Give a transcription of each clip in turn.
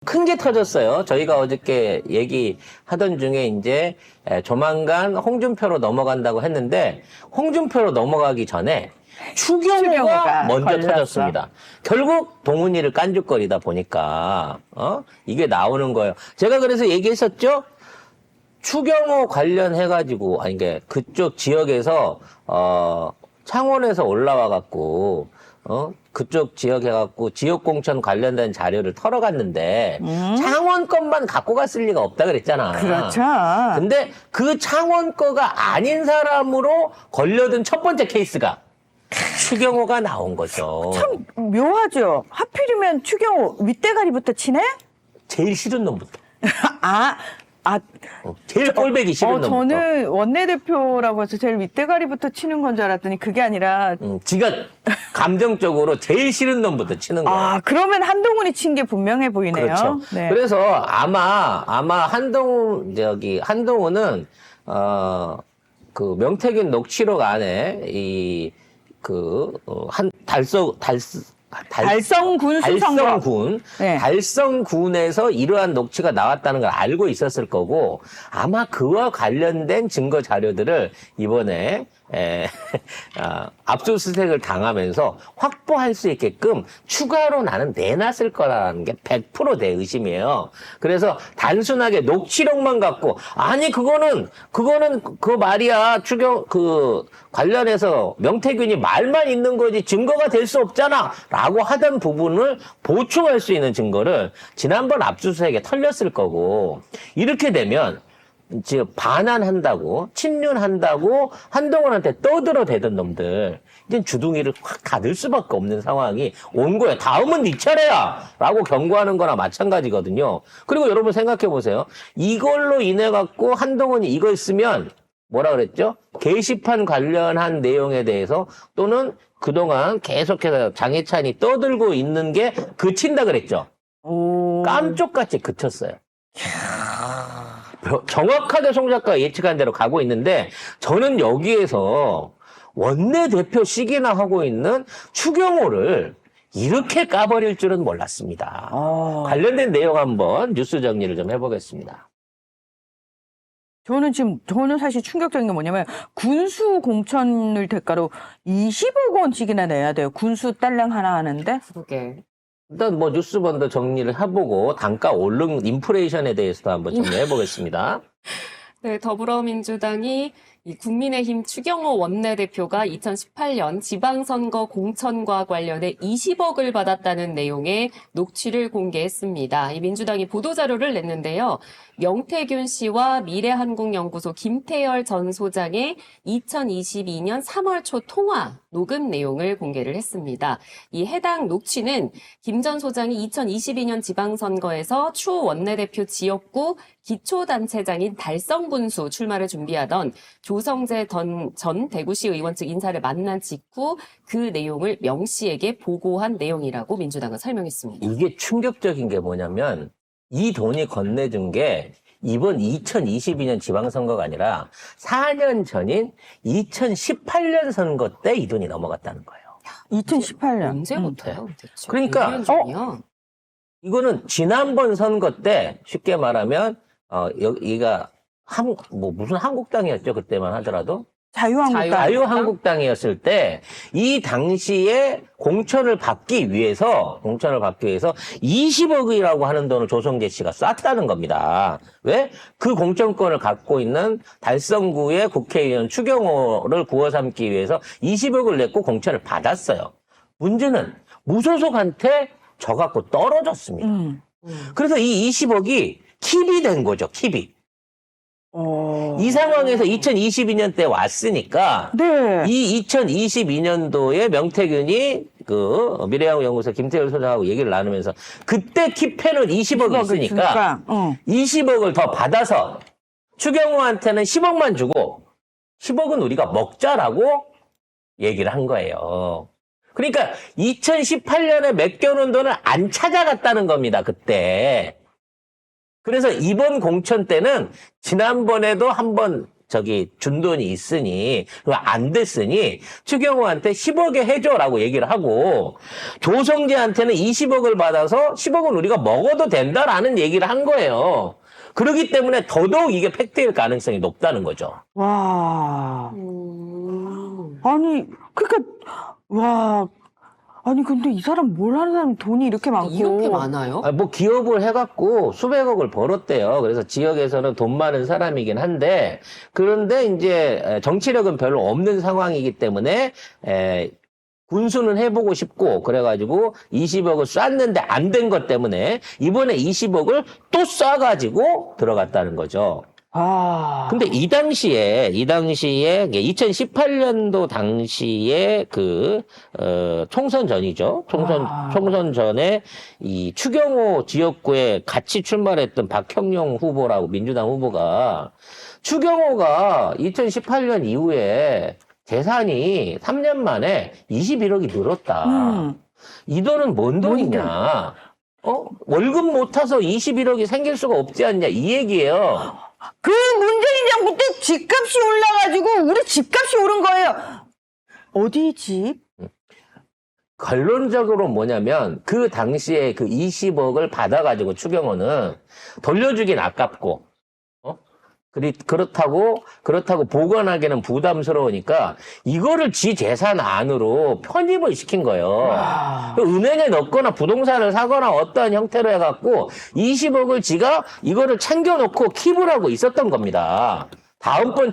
큰 게 터졌어요. 저희가 어저께 얘기하던 중에 이제 조만간 홍준표로 넘어간다고 했는데 홍준표로 넘어가기 전에 추경호가 먼저 걸렸어. 터졌습니다. 결국 동훈이를 깐죽거리다 보니까 이게 나오는 거예요. 제가 그래서 얘기했었죠. 추경호 관련해가지고 아니 게 그쪽 지역에서 창원에서 올라와 갖고 그쪽 지역 해갖고 지역 공천 관련된 자료를 털어갔는데 창원 것만 갖고 갔을 리가 없다 그랬잖아. 그렇죠. 근데 그 창원 거가 아닌 사람으로 걸려든 첫 번째 케이스가 추경호가 나온 거죠. 참 묘하죠. 하필이면 추경호 윗대가리부터 치네? 제일 싫은 놈부터. 제일 꼴배기 싫은 놈부터. 저는 원내대표라고 해서 제일 윗대가리부터 치는 건 줄 알았더니 그게 아니라. 지가 감정적으로 제일 싫은 놈부터 치는 거야. 그러면 한동훈이 친 게 분명해 보이네요. 그렇죠. 네. 그래서 아마 한동훈은 그 명태균 녹취록 안에 달성군 수선거. 달성군. 네. 달성군에서 이러한 녹취가 나왔다는 걸 알고 있었을 거고, 아마 그와 관련된 증거 자료들을 이번에, 압수수색을 당하면서 확보할 수 있게끔 추가로 나는 내놨을 거라는 게 100% 내 의심이에요. 그래서 단순하게 녹취록만 갖고, 아니, 그거는 그 말이야. 관련해서 명태균이 말만 있는 거지 증거가 될 수 없잖아. 라고 하던 부분을 보충할 수 있는 증거를 지난번 압수수색에 털렸을 거고, 이렇게 되면 지금 반환한다고, 친윤한다고 한동훈한테 떠들어대던 놈들, 이제 주둥이를 확 닫을 수밖에 없는 상황이 온 거예요. 다음은 네 차례야! 라고 경고하는 거나 마찬가지거든요. 그리고 여러분 생각해 보세요. 이걸로 인해갖고 한동훈이 이걸 쓰면 뭐라 그랬죠? 게시판 관련한 내용에 대해서 또는 그동안 계속해서 장해찬이 떠들고 있는 게 그친다 그랬죠? 깜쪽같이 그쳤어요. 정확하게 송 작가가 예측한 대로 가고 있는데 저는 여기에서 원내대표씩이나 하고 있는 추경호를 이렇게 까버릴 줄은 몰랐습니다. 관련된 내용 한번 뉴스 정리를 좀 해보겠습니다. 저는 사실 충격적인 게 뭐냐면 군수 공천을 대가로 20억 원씩이나 내야 돼요. 군수 딸랑 하나 하는데. 그러게. 일단 뭐 뉴스 번더 정리를 해보고 단가 오른 인플레이션에 대해서도 한번 정리해 보겠습니다. 네, 더불어민주당이 이 국민의힘 추경호 원내대표가 2018년 지방선거 공천과 관련해 20억을 받았다는 내용의 녹취를 공개했습니다. 이 민주당이 보도자료를 냈는데요. 명태균 씨와 미래한국연구소 김태열 전 소장의 2022년 3월 초 통화 녹음 내용을 공개를 했습니다. 이 해당 녹취는 김 전 소장이 2022년 지방선거에서 추 원내대표 지역구 기초단체장인 달성군수 출마를 준비하던 조성재 전 대구시 의원 측 인사를 만난 직후 그 내용을 명 씨에게 보고한 내용이라고 민주당은 설명했습니다. 이게 충격적인 게 뭐냐면 이 돈이 건네준 게 이번 2022년 지방선거가 아니라 4년 전인 2018년 선거 때 이 돈이 넘어갔다는 거예요. 2018년. 언제부터요? 대체? 그러니까, 6년 전이요? 이거는 지난번 선거 때 쉽게 말하면 여기가 무슨 한국당이었죠? 그때만 하더라도 자유한국당. 자유한국당이었을 때 이 당시에 공천을 받기 위해서 20억이라고 하는 돈을 조성재 씨가 쐈다는 겁니다. 왜? 그 공천권을 갖고 있는 달성구의 국회의원 추경호를 구워 삼기 위해서 20억을 냈고 공천을 받았어요. 문제는 무소속한테 져 갖고 떨어졌습니다. 그래서 이 20억이 킵이 된 거죠. 킵이. 이 상황에서 2022년 때 왔으니까 네. 이 2022년도에 명태균이 그 미래한국연구소 김태열 소장하고 얘기를 나누면서 그때 킵해는 20억이 있으니까 20억을 더 받아서 추경호한테는 10억만 주고 10억은 우리가 먹자라고 얘기를 한 거예요. 그러니까 2018년에 맡겨놓은 돈을 안 찾아갔다는 겁니다. 그때. 그래서 이번 공천 때는 지난번에도 한번 준 돈이 있으니, 안 됐으니, 추경호한테 10억에 해줘라고 얘기를 하고, 조성재한테는 20억을 받아서 10억은 우리가 먹어도 된다라는 얘기를 한 거예요. 그렇기 때문에 더더욱 이게 팩트일 가능성이 높다는 거죠. 와. 아니, 와. 아니, 근데 이 사람 뭘 하는 사람 돈이 이렇게 많고. 이렇게 많아요? 뭐 기업을 해갖고 수백억을 벌었대요. 그래서 지역에서는 돈 많은 사람이긴 한데, 그런데 이제 정치력은 별로 없는 상황이기 때문에, 군수는 해보고 싶고, 그래가지고 20억을 쐈는데 안 된 것 때문에 이번에 20억을 또 쏴가지고 들어갔다는 거죠. 아. 근데 이 당시에 2018년도 당시에 총선 전이죠. 총선 전에 이 추경호 지역구에 같이 출마했던 박형용 후보라고 민주당 후보가 추경호가 2018년 이후에 재산이 3년 만에 21억이 늘었다. 이 돈은 뭔 돈이냐? 월급 못 타서 21억이 생길 수가 없지 않냐? 이 얘기예요. 그 문재인 정부 때 집값이 올라가지고 우리 집값이 오른 거예요. 어디 집? 결론적으로 뭐냐면 그 당시에 그 20억을 받아가지고 추경호는 돌려주긴 아깝고, 그렇다고 보관하기는 부담스러우니까 이거를 지 재산 안으로 편입을 시킨 거예요. 은행에 넣거나 부동산을 사거나 어떠한 형태로 해갖고 20억을 지가 이거를 챙겨놓고 킵을 하고 있었던 겁니다. 다음번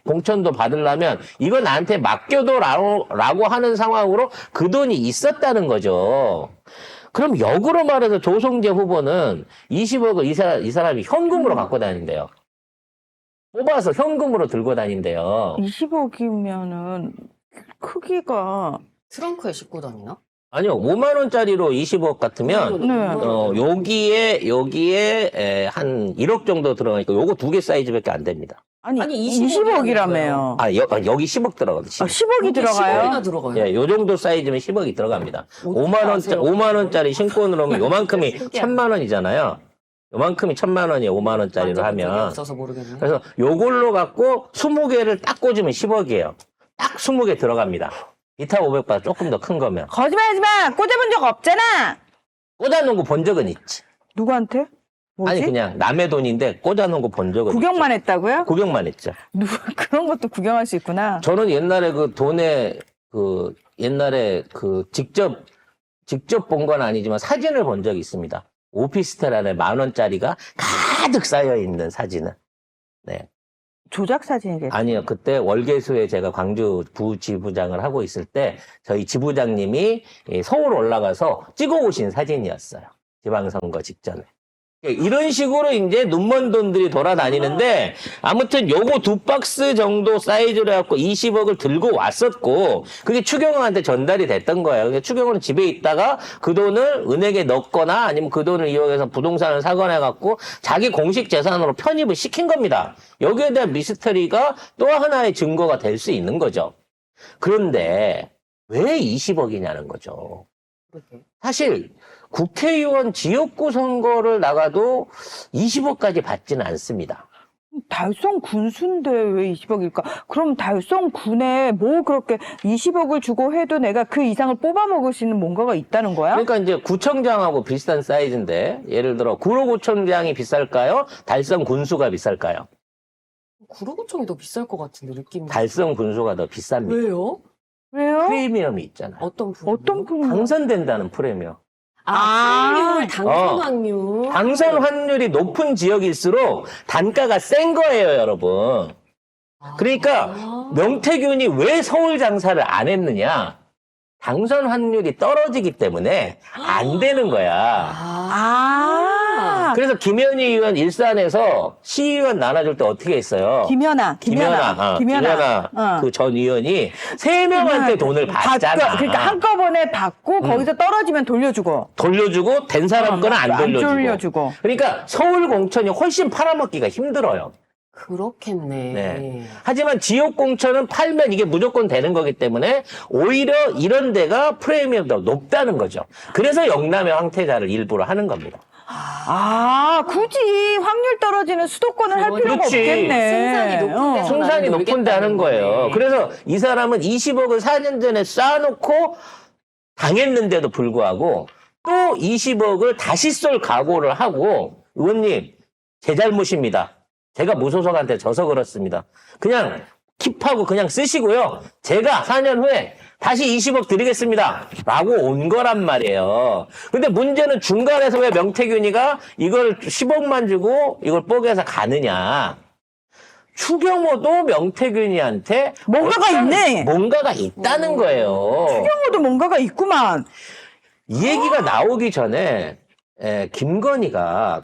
공천도 받으려면 이거 나한테 맡겨둬라고 하는 상황으로 그 돈이 있었다는 거죠. 그럼 역으로 말해서 조성재 후보는 20억을 이 사람이 현금으로 갖고 다닌대요. 뽑아서 현금으로 들고 다닌대요. 20억이면은 크기가 트렁크에 싣고 다니나? 아니요, 5만 원짜리로 20억 같으면 네. 여기에 한 1억 정도 들어가니까 요거 2개 사이즈밖에 안 됩니다. 아니 20억 이라며요. 20억이라며요. 여기 10억 들어가거든요. 10억이 들어가요? 10억이나 들어가요. 예, 요 정도 사이즈면 10억이 들어갑니다. 5만 원짜리 신권으로 하면 요만큼이 1,000만 원이잖아요. 요만큼이 1,000만 원이에요. 5만 원짜리로 하면. 없어서 모르겠네. 그래서 요걸로 갖고 20개를 딱 꽂으면 10억이에요. 딱 20개 들어갑니다. 이타 500보다 조금 더 큰 거면. 거짓말하지 마. 꽂아본 적 없잖아. 꽂아놓은 거 본 적은 있지. 누구한테? 뭐지? 아니 그냥 남의 돈인데 꽂아놓은 거 본 적은 구경만 있죠. 했다고요? 구경만 했죠. 그런 것도 구경할 수 있구나. 저는 옛날에 그 돈에 옛날에 직접 본 건 아니지만 사진을 본 적이 있습니다. 오피스텔 안에 10,000원짜리가 가득 쌓여 있는 사진을. 네. 조작 사진이겠지. 아니요. 그때 월계수에 제가 광주 부지부장을 하고 있을 때 저희 지부장님이 서울 올라가서 찍어 오신 사진이었어요. 지방선거 직전에. 이런 식으로 이제 눈먼 돈들이 돌아다니는데 아무튼 요거 2박스 정도 사이즈로 해갖고 20억을 들고 왔었고 그게 추경호한테 전달이 됐던 거예요. 그러니까 추경호는 집에 있다가 그 돈을 은행에 넣거나 아니면 그 돈을 이용해서 부동산을 사거나 해갖고 자기 공식 재산으로 편입을 시킨 겁니다. 여기에 대한 미스터리가 또 하나의 증거가 될 수 있는 거죠. 그런데 왜 20억이냐는 거죠. 사실 국회의원 지역구 선거를 나가도 20억까지 받지는 않습니다. 달성 군수인데 왜 20억일까? 그럼 달성 군에 뭐 그렇게 20억을 주고 해도 내가 그 이상을 뽑아먹을 수 있는 뭔가가 있다는 거야? 그러니까 이제 구청장하고 비슷한 사이즈인데 예를 들어 구로구청장이 비쌀까요? 달성 군수가 비쌀까요? 구로구청이 더 비쌀 것 같은데 느낌이. 달성 군수가 더 비쌉니다. 왜요? 왜요? 프리미엄이 있잖아요. 어떤 부분? 어떤 부분? 당선된다는 프리미엄. 확률, 당선 확률. 당선 확률이 높은 지역일수록 단가가 센 거예요, 여러분. 그러니까 명태균이 왜 서울 장사를 안 했느냐? 당선 확률이 떨어지기 때문에 안 되는 거야. 그래서 김현희 의원 일산에서 시의원 나눠줄 때 어떻게 했어요? 김연아. 그 전 의원이 3명한테 돈을 받잖아. 그러니까 한꺼번에 받고 거기서 떨어지면 돌려주고 된 사람 거는 안 돌려주고. 그러니까 서울 공천이 훨씬 팔아먹기가 힘들어요. 그렇겠네. 네. 하지만 지역 공천은 팔면 이게 무조건 되는 거기 때문에 오히려 이런 데가 프리미엄이 더 높다는 거죠. 그래서 영남의 황태자를 일부러 하는 겁니다. 아, 굳이 확률 떨어지는 수도권을 할 필요가 그렇지. 없겠네. 승산이 높은 데서 승산이 높은데 하는 거예요. 그래서 이 사람은 20억을 4년 전에 쌓아놓고 당했는데도 불구하고 또 20억을 다시 쏠 각오를 하고, 의원님, 제 잘못입니다. 제가 무소속한테 져서 그렇습니다. 그냥 킵하고 그냥 쓰시고요. 제가 4년 후에 다시 20억 드리겠습니다. 라고 온 거란 말이에요. 근데 문제는 중간에서 왜 명태균이가 이걸 10억만 주고 이걸 뽀개서 가느냐. 추경호도 명태균이한테 뭔가가 어떤 있네. 뭔가가 있다는 거예요. 추경호도 뭔가가 있구만. 이 얘기가 나오기 전에 김건희가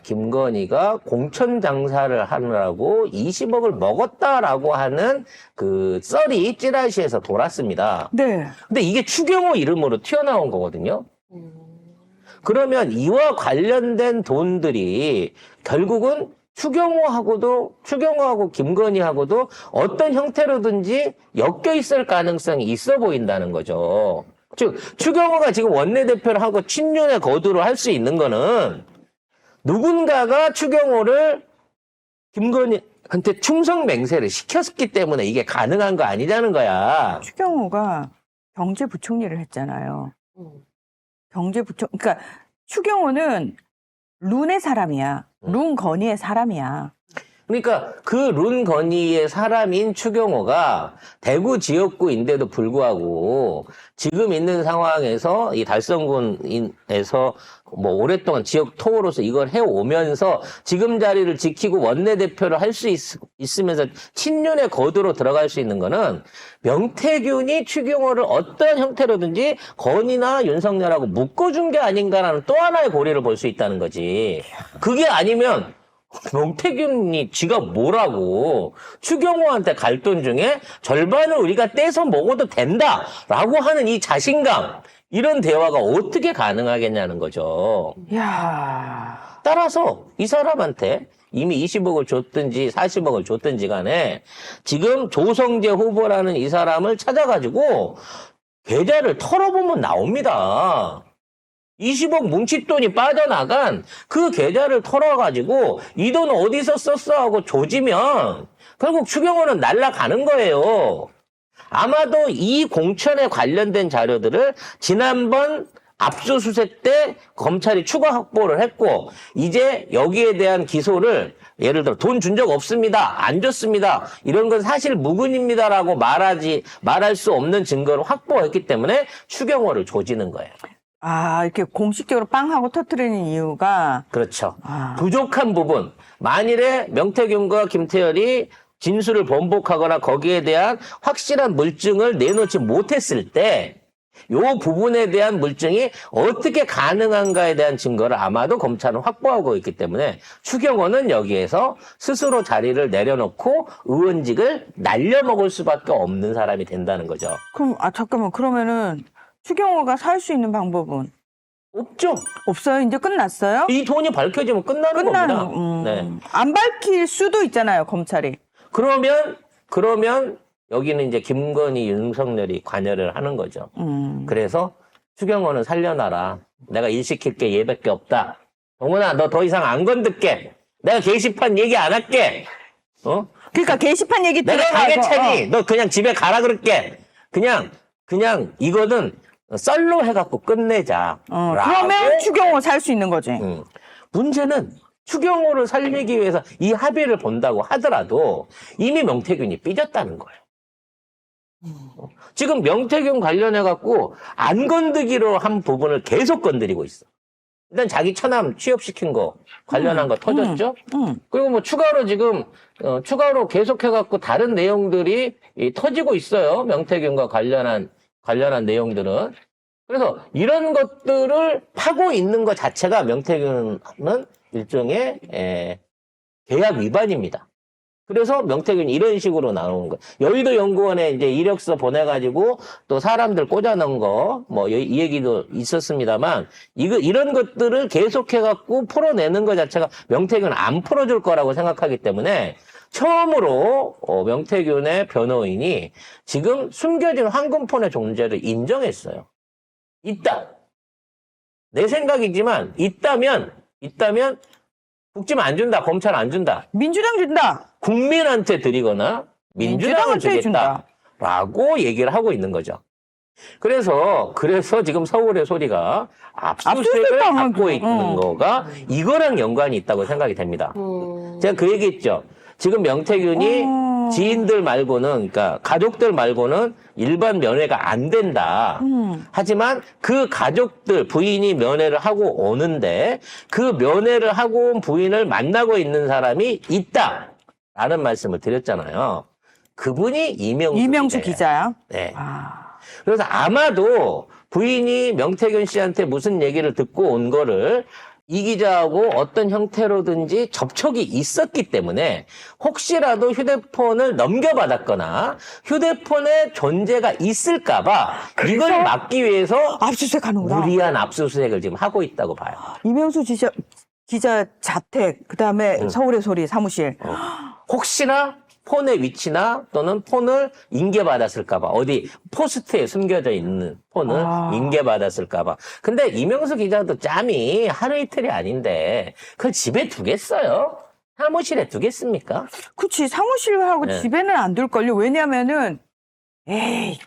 공천 장사를 하느라고 20억을 먹었다라고 하는 그 썰이 찌라시에서 돌았습니다. 네. 근데 이게 추경호 이름으로 튀어나온 거거든요. 그러면 이와 관련된 돈들이 결국은 추경호하고 김건희하고도 어떤 형태로든지 엮여 있을 가능성이 있어 보인다는 거죠. 즉, 추경호가 지금 원내대표를 하고 친윤의 거두로 할 수 있는 거는 누군가가 추경호를 김건희한테 충성 맹세를 시켰기 때문에 이게 가능한 거 아니냐는 거야. 추경호가 경제부총리를 했잖아요. 음. 그러니까 추경호는 룬의 사람이야. 룬 건희의 사람이야. 그러니까 그 룬 건희의 사람인 추경호가 대구 지역구인데도 불구하고 지금 있는 상황에서 이 달성군에서 뭐 오랫동안 지역 토호로서 이걸 해오면서 지금 자리를 지키고 원내대표를 할 수 있으면서 친윤의 거두로 들어갈 수 있는 거는 명태균이 추경호를 어떤 형태로든지 건희나 윤석열하고 묶어준 게 아닌가라는 또 하나의 고리를 볼 수 있다는 거지. 그게 아니면 명태균이 지가 뭐라고 추경호한테 갈 돈 중에 절반을 우리가 떼서 먹어도 된다라고 하는 이 자신감, 이런 대화가 어떻게 가능하겠냐는 거죠. 야. 따라서 이 사람한테 이미 20억을 줬든지 40억을 줬든지 간에 지금 조성재 후보라는 이 사람을 찾아가지고 계좌를 털어보면 나옵니다. 20억 뭉칫돈이 빠져나간 그 계좌를 털어가지고 이 돈 어디서 썼어 하고 조지면 결국 추경호는 날아가는 거예요. 아마도 이 공천에 관련된 자료들을 지난번 압수수색 때 검찰이 추가 확보를 했고 이제 여기에 대한 기소를 예를 들어 돈 준 적 없습니다. 안 줬습니다. 이런 건 사실 무근입니다라고 말할 수 없는 증거를 확보했기 때문에 추경호를 조지는 거예요. 아, 이렇게 공식적으로 빵 하고 터뜨리는 이유가. 그렇죠. 아. 부족한 부분. 만일에 명태균과 김태열이 진술을 번복하거나 거기에 대한 확실한 물증을 내놓지 못했을 때 이 부분에 대한 물증이 어떻게 가능한가에 대한 증거를 아마도 검찰은 확보하고 있기 때문에 추경호는 여기에서 스스로 자리를 내려놓고 의원직을 날려먹을 수밖에 없는 사람이 된다는 거죠. 그럼, 잠깐만. 그러면은 추경호가 살 수 있는 방법은 없죠. 없어요? 이제 끝났어요? 이 돈이 밝혀지면 끝나는 겁니다. 네. 안 밝힐 수도 있잖아요, 검찰이. 그러면 여기는 이제 김건희, 윤석열이 관여를 하는 거죠. 그래서 추경호는 살려놔라. 내가 일 시킬 게 얘밖에 없다. 동훈아, 너 더 이상 안 건들게. 내가 게시판 얘기 안 할게. 그러니까 게시판 얘기 내가 들어가고, 당했차니 너 그냥 집에 가라 그럴게. 그냥 이거는 썰로 해갖고 끝내자. 그러면 추경호 살 수 있는 거지. 문제는 추경호를 살리기 위해서 이 합의를 본다고 하더라도 이미 명태균이 삐졌다는 거예요. 지금 명태균 관련해갖고 안 건드기로 한 부분을 계속 건드리고 있어. 일단 자기 처남 취업시킨 거 관련한 거 터졌죠? 그리고 뭐 추가로 지금, 추가로 계속해갖고 다른 내용들이 터지고 있어요. 명태균과 관련한 내용들은. 그래서 이런 것들을 파고 있는 것 자체가 명태균은 일종의 계약 위반입니다. 그래서 명태균이 이런 식으로 나오는 거예요. 여의도 연구원에 이제 이력서 보내가지고 또 사람들 꽂아놓은 거, 뭐 이 얘기도 있었습니다만, 이런 것들을 계속해갖고 풀어내는 것 자체가 명태균은 안 풀어줄 거라고 생각하기 때문에 처음으로 명태균의 변호인이 지금 숨겨진 황금폰의 존재를 인정했어요. 있다. 내 생각이지만 있다면 있다면 국짐 안 준다, 검찰 안 준다. 민주당 준다. 국민한테 드리거나 민주당을 민주당한테 주겠다라고 얘기를 하고 있는 거죠. 그래서 지금 서울의 소리가 압수수색을 압수수색 받고 있는 거가 이거랑 연관이 있다고 생각이 됩니다. 제가 그 얘기했죠. 지금 명태균이 지인들 말고는, 그러니까 가족들 말고는 일반 면회가 안 된다. 하지만 그 가족들, 부인이 면회를 하고 오는데 그 면회를 하고 온 부인을 만나고 있는 사람이 있다. 라는 말씀을 드렸잖아요. 그분이 이명수 기자야. 네. 그래서 아마도 부인이 명태균 씨한테 무슨 얘기를 듣고 온 거를 이 기자하고 어떤 형태로든지 접촉이 있었기 때문에 혹시라도 휴대폰을 넘겨받았거나 휴대폰의 존재가 있을까봐 이걸 막기 위해서 압수수색하는구나. 무리한 압수수색을 지금 하고 있다고 봐요. 이명수 기자 자택, 그다음에 서울의 소리 사무실. 혹시나 폰의 위치나 또는 폰을 인계받았을까봐 어디 포스트에 숨겨져 있는 폰을 인계받았을까봐. 근데 이명수 기자도 짬이 하루 이틀이 아닌데 그걸 집에 두겠어요? 사무실에 두겠습니까? 그치, 사무실하고 네. 집에는 안 둘걸요. 왜냐면은 에이,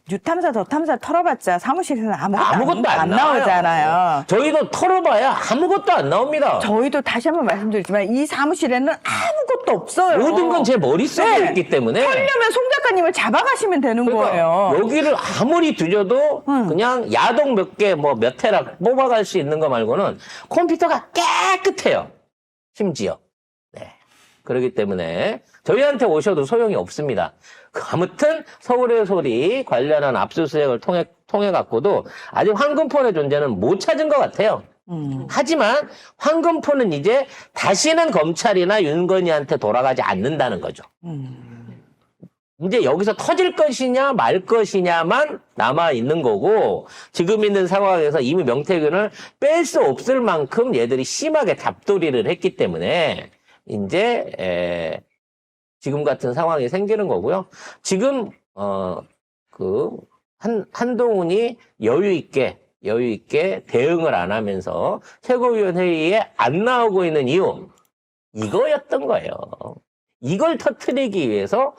뉴탐사 더탐사 털어봤자 사무실에서는 아무것도 안 나오잖아요. 저희도 털어봐야 아무것도 안 나옵니다. 저희도 다시 한번 말씀드리지만 이 사무실에는 아무것도 없어요. 모든 건 제 머릿속에 네. 있기 때문에 털려면 송 작가님을 잡아가시면 되는 거예요. 여기를 아무리 뒤져도 그냥 야동 몇 개, 뭐 몇 테라 뽑아갈 수 있는 거 말고는 컴퓨터가 깨끗해요. 심지어. 네. 그렇기 때문에 저희한테 오셔도 소용이 없습니다. 아무튼 서울의 소리 관련한 압수수색을 통해 갖고도 아직 황금폰의 존재는 못 찾은 것 같아요. 하지만 황금폰은 이제 다시는 검찰이나 윤건희한테 돌아가지 않는다는 거죠. 이제 여기서 터질 것이냐 말 것이냐만 남아 있는 거고 지금 있는 상황에서 이미 명태균을 뺄 수 없을 만큼 얘들이 심하게 잡돌이를 했기 때문에 이제 지금 같은 상황이 생기는 거고요. 지금 한동훈이 여유 있게 대응을 안 하면서 최고위원 회의에 안 나오고 있는 이유 이거였던 거예요. 이걸 터뜨리기 위해서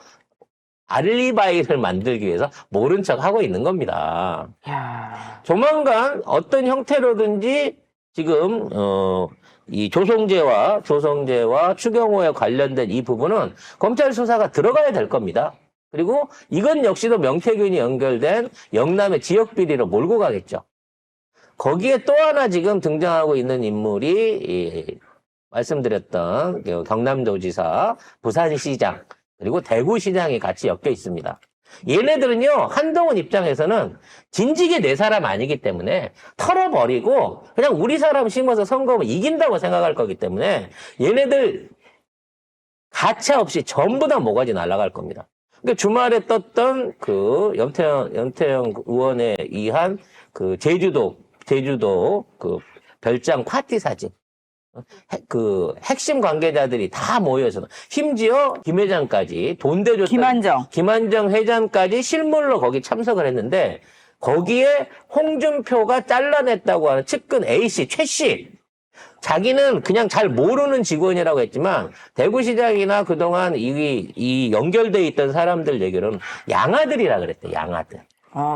알리바이를 만들기 위해서 모른 척 하고 있는 겁니다. 야. 조만간 어떤 형태로든지 지금 이 조성재와 추경호에 관련된 이 부분은 검찰 수사가 들어가야 될 겁니다. 그리고 이건 역시도 명태균이 연결된 영남의 지역 비리로 몰고 가겠죠. 거기에 또 하나 지금 등장하고 있는 인물이 말씀드렸던 경남도지사, 부산시장, 그리고 대구시장이 같이 엮여 있습니다. 얘네들은요, 한동훈 입장에서는 진직이 내 사람 아니기 때문에 털어버리고 그냥 우리 사람 심어서 선거하면 이긴다고 생각할 거기 때문에 얘네들 가차 없이 전부 다 모가지 날아갈 겁니다. 그러니까 주말에 떴던 그 연태영 의원에 의한 그 제주도 그 별장 파티 사진. 그 핵심 관계자들이 다 모여서 심지어 김 회장까지 돈 대줬던 김한정 회장까지 실물로 거기 참석을 했는데 거기에 홍준표가 잘라냈다고 하는 측근 A씨, 최씨 자기는 그냥 잘 모르는 직원이라고 했지만 대구시장이나 그동안 이 연결돼 있던 사람들 얘기로는 양아들이라 그랬대. 양아들.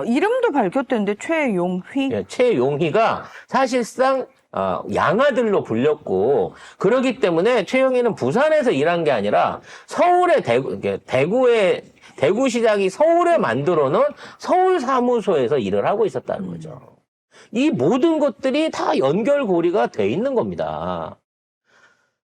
이름도 밝혔던데 최용휘. 네, 최용희가 사실상 양아들로 불렸고 그러기 때문에 최영희는 부산에서 일한 게 아니라 서울의 대구시장이 서울에 만들어 놓은 서울 사무소에서 일을 하고 있었다는 거죠. 이 모든 것들이 다 연결고리가 돼 있는 겁니다.